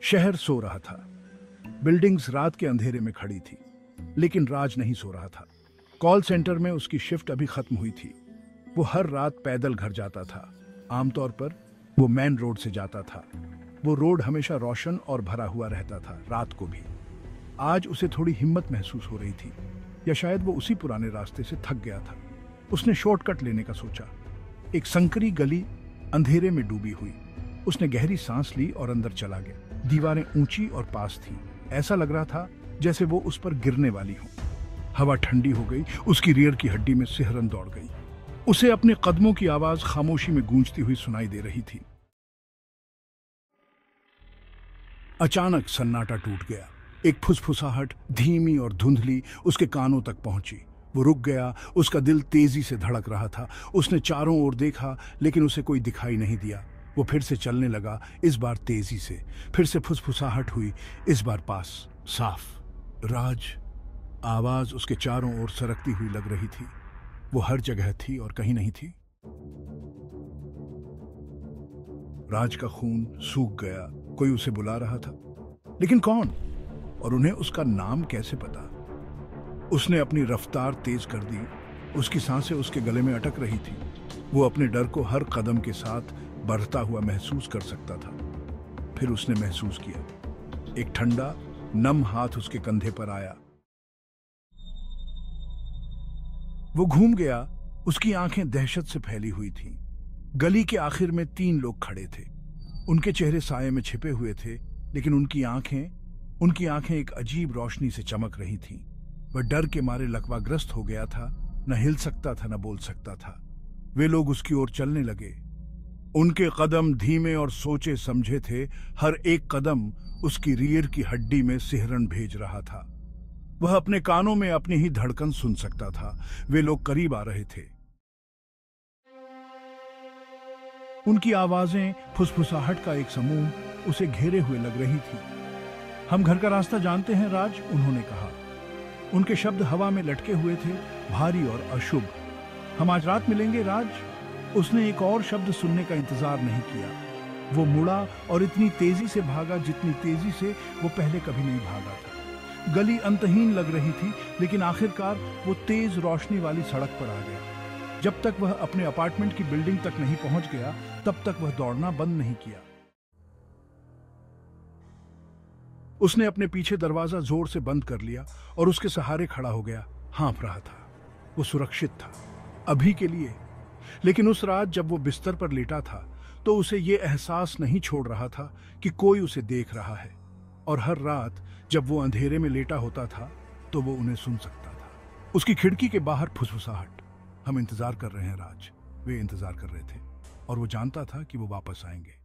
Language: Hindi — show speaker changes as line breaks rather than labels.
शहर सो रहा था। बिल्डिंग्स रात के अंधेरे में खड़ी थी, लेकिन राज नहीं सो रहा था। कॉल सेंटर में उसकी शिफ्ट अभी खत्म हुई थी। वो हर रात पैदल घर जाता था। आमतौर पर वो मेन रोड से जाता था। वो रोड हमेशा रोशन और भरा हुआ रहता था, रात को भी। आज उसे थोड़ी हिम्मत महसूस हो रही थी, या शायद वो उसी पुराने रास्ते से थक गया था। उसने शॉर्टकट लेने का सोचा। एक संकरी गली अंधेरे में डूबी हुई। उसने गहरी सांस ली और अंदर चला गया। दीवारें ऊंची और पास थी। ऐसा लग रहा था जैसे वो उस पर गिरने वाली हो। हवा ठंडी हो गई। उसकी रीढ़ की हड्डी में सिहरन दौड़ गई। उसे अपने कदमों की आवाज खामोशी में गूंजती हुई सुनाई दे रही थी। अचानक सन्नाटा टूट गया। एक फुसफुसाहट धीमी और धुंधली उसके कानों तक पहुंची। वो रुक गया। उसका दिल तेजी से धड़क रहा था। उसने चारों ओर देखा, लेकिन उसे कोई दिखाई नहीं दिया। वो फिर से चलने लगा, इस बार तेजी से। फिर से फुसफुसाहट हुई, इस बार पास, साफ। राज। आवाज उसके चारों ओर सरकती हुई लग रही थी। वो हर जगह थी और कहीं नहीं थी। राज का खून सूख गया। कोई उसे बुला रहा था, लेकिन कौन? और उन्हें उसका नाम कैसे पता? उसने अपनी रफ्तार तेज कर दी। उसकी सांसें उसके गले में अटक रही थी। वो अपने डर को हर कदम के साथ बढ़ता हुआ महसूस कर सकता था। फिर उसने महसूस किया, एक ठंडा नम हाथ उसके कंधे पर आया। वो घूम गया। उसकी आंखें दहशत से फैली हुई थीं। गली के आखिर में 3 लोग खड़े थे। उनके चेहरे साये में छिपे हुए थे, लेकिन उनकी आंखें एक अजीब रोशनी से चमक रही थीं। वह डर के मारे लकवाग्रस्त हो गया था। न हिल सकता था, न बोल सकता था। वे लोग उसकी ओर चलने लगे। उनके कदम धीमे और सोचे समझे थे। हर एक कदम उसकी रीढ़ की हड्डी में सिहरन भेज रहा था। वह अपने कानों में अपनी ही धड़कन सुन सकता था। वे लोग करीब आ रहे थे। उनकी आवाजें, फुसफुसाहट का एक समूह उसे घेरे हुए लग रही थी। हम घर का रास्ता जानते हैं राज, उन्होंने कहा। उनके शब्द हवा में लटके हुए थे, भारी और अशुभ। हम आज रात मिलेंगे राज। उसने एक और शब्द सुनने का इंतजार नहीं किया। वो मुड़ा और इतनी तेजी से भागा जितनी तेजी से वो पहले कभी नहीं भागा था। गली अंतहीन लग रही थी, लेकिन आखिरकार वो तेज रोशनी वाली सड़क पर आ गया। जब तक वह अपने अपार्टमेंट की बिल्डिंग तक नहीं पहुंच गया, तब तक वह दौड़ना बंद नहीं किया। उसने अपने पीछे दरवाजा जोर से बंद कर लिया और उसके सहारे खड़ा हो गया। हाँफ रहा था। वो सुरक्षित था, अभी के लिए। लेकिन उस रात जब वो बिस्तर पर लेटा था, तो उसे ये एहसास नहीं छोड़ रहा था कि कोई उसे देख रहा है। और हर रात जब वो अंधेरे में लेटा होता था, तो वो उन्हें सुन सकता था। उसकी खिड़की के बाहर फुसफुसाहट। हम इंतजार कर रहे हैं राज। वे इंतजार कर रहे थे, और वो जानता था कि वो वापस आएंगे।